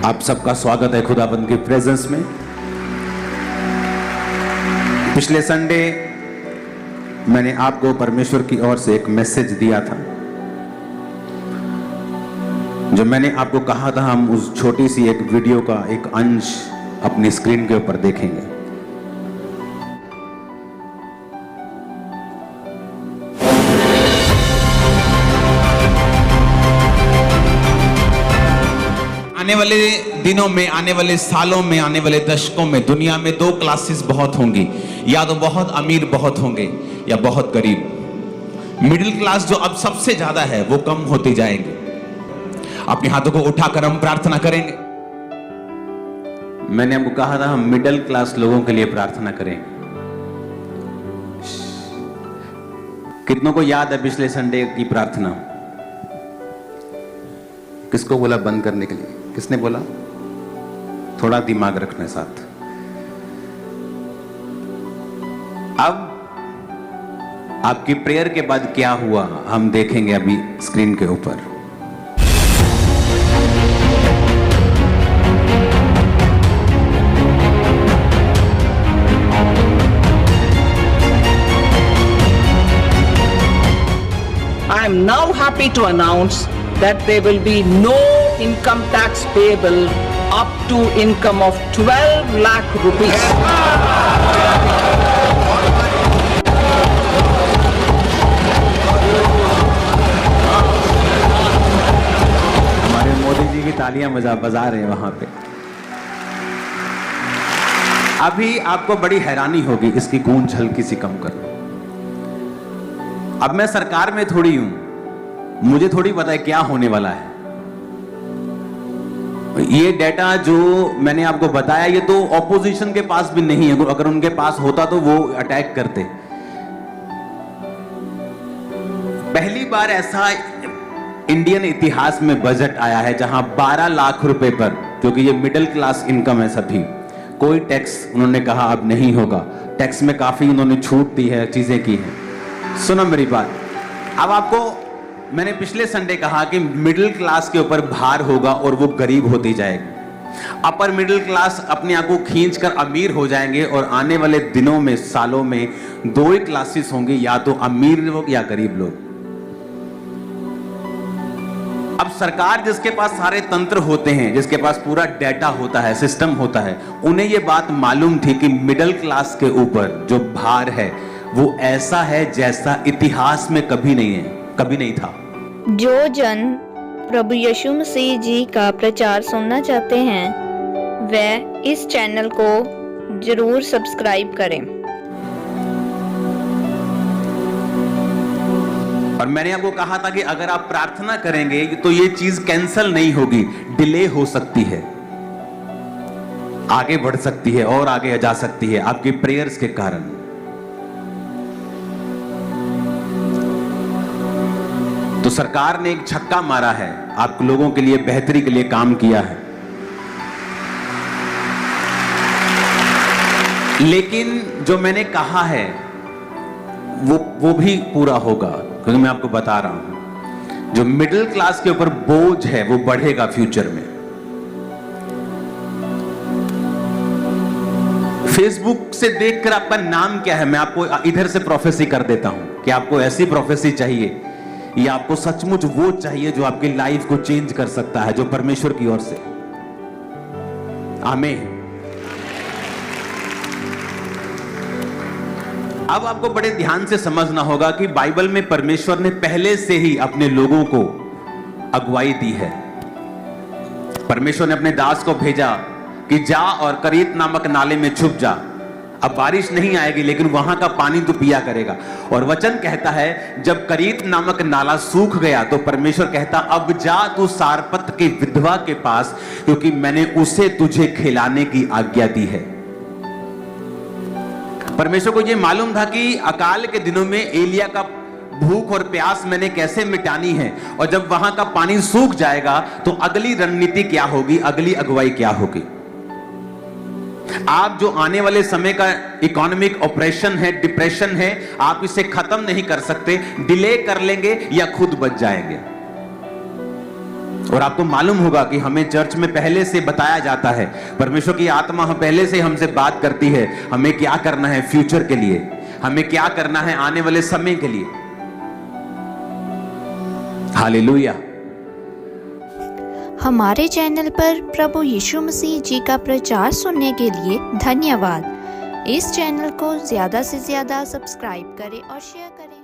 आप सबका स्वागत है खुदाबंद की प्रेजेंस में। पिछले संडे मैंने आपको परमेश्वर की ओर से एक मैसेज दिया था, जो मैंने आपको कहा था हम उस छोटी सी एक वीडियो का एक अंश अपनी स्क्रीन के ऊपर देखेंगे। आने वाले दिनों में, आने वाले सालों में, आने वाले दशकों में दुनिया में दो क्लासेस बहुत होंगी, या तो बहुत अमीर बहुत होंगे या बहुत गरीब। मिडिल क्लास जो अब सबसे ज्यादा है वो कम होती जाएंगे। अपने हाथों को उठाकर हम प्रार्थना करेंगे। मैंने आपको कहा था हम मिडिल क्लास लोगों के लिए प्रार्थना करेंगे। कितनों को याद है पिछले संडे की प्रार्थना? किसको बोला बंद करने के लिए? किसने बोला? थोड़ा दिमाग रखना साथ। अब आपकी प्रेयर के बाद क्या हुआ हम देखेंगे अभी स्क्रीन के ऊपर। I am now happy to announce that there will be no income tax payable up to income of 12 lakh rupees. हमारे मोदी जी की तालियां बजा रहे हैं वहां पे। अभी आपको बड़ी हैरानी होगी, इसकी गूंज हल्की सी कम कर लो। अब मैं सरकार में थोड़ी हूं, मुझे थोड़ी पता है क्या होने वाला है। ये डेटा जो मैंने आपको बताया ये तो ऑपोजिशन के पास भी नहीं है। अगर उनके पास होता तो वो अटैक करते। पहली बार ऐसा इंडियन इतिहास में बजट आया है जहां 12 लाख रुपए पर, क्योंकि ये मिडिल क्लास इनकम है सभी, कोई टैक्स उन्होंने कहा अब नहीं होगा। टैक्स में काफी उन्होंने छूट दी है, चीजें की हैं। सुनो मेरी बात। अब आपको मैंने पिछले संडे कहा कि मिडिल क्लास के ऊपर भार होगा और वो गरीब होती जाएगी। अपर मिडिल क्लास अपने आप को खींचकर अमीर हो जाएंगे और आने वाले दिनों में, सालों में दो ही क्लासेस होंगी, या तो अमीर लोग या गरीब लोग। अब सरकार जिसके पास सारे तंत्र होते हैं, जिसके पास पूरा डेटा होता है, सिस्टम होता है, उन्हें यह बात मालूम थी कि मिडिल क्लास के ऊपर जो भार है वो ऐसा है जैसा इतिहास में कभी नहीं था। जो जन प्रभु यीशु मसीह जी का प्रचार सुनना चाहते हैं वे इस चैनल को जरूर सब्सक्राइब करें। और मैंने आपको कहा था कि अगर आप प्रार्थना करेंगे तो ये चीज कैंसिल नहीं होगी, डिले हो सकती है, आगे बढ़ सकती है और आगे जा सकती है आपकी प्रेयर्स के कारण। तो सरकार ने एक छक्का मारा है, आप लोगों के लिए बेहतरी के लिए काम किया है। लेकिन जो मैंने कहा है वो भी पूरा होगा, क्योंकि मैं आपको बता रहा हूं जो मिडिल क्लास के ऊपर बोझ है वो बढ़ेगा फ्यूचर में। फेसबुक से देखकर आपका नाम क्या है, मैं आपको इधर से प्रोफेसी कर देता हूं कि आपको ऐसी प्रोफेसी चाहिए या आपको सचमुच वो चाहिए जो आपकी लाइफ को चेंज कर सकता है, जो परमेश्वर की ओर से। आमीन। अब आपको बड़े ध्यान से समझना होगा कि बाइबल में परमेश्वर ने पहले से ही अपने लोगों को अगुवाई दी है। परमेश्वर ने अपने दास को भेजा कि जा और करीत नामक नाले में छुप जा। अब बारिश नहीं आएगी लेकिन वहां का पानी तू पिया करेगा। और वचन कहता है जब करीत नामक नाला सूख गया तो परमेश्वर कहता अब जा तू सारपत की विधवा के पास, क्योंकि मैंने उसे तुझे खिलाने की आज्ञा दी है। परमेश्वर को यह मालूम था कि अकाल के दिनों में एलिया का भूख और प्यास मैंने कैसे मिटानी है, और जब वहां का पानी सूख जाएगा तो अगली रणनीति क्या होगी, अगली अगुवाई क्या होगी। आप जो आने वाले समय का इकोनॉमिक ऑपरेशन है, डिप्रेशन है, आप इसे खत्म नहीं कर सकते। डिले कर लेंगे या खुद बच जाएंगे। और आपको मालूम होगा कि हमें चर्च में पहले से बताया जाता है, परमेश्वर की आत्मा पहले से हमसे बात करती है हमें क्या करना है फ्यूचर के लिए, हमें क्या करना है आने वाले समय के लिए। हालेलुया। हमारे चैनल पर प्रभु यीशु मसीह जी का प्रचार सुनने के लिए धन्यवाद। इस चैनल को ज़्यादा से ज़्यादा सब्सक्राइब करें और शेयर करें।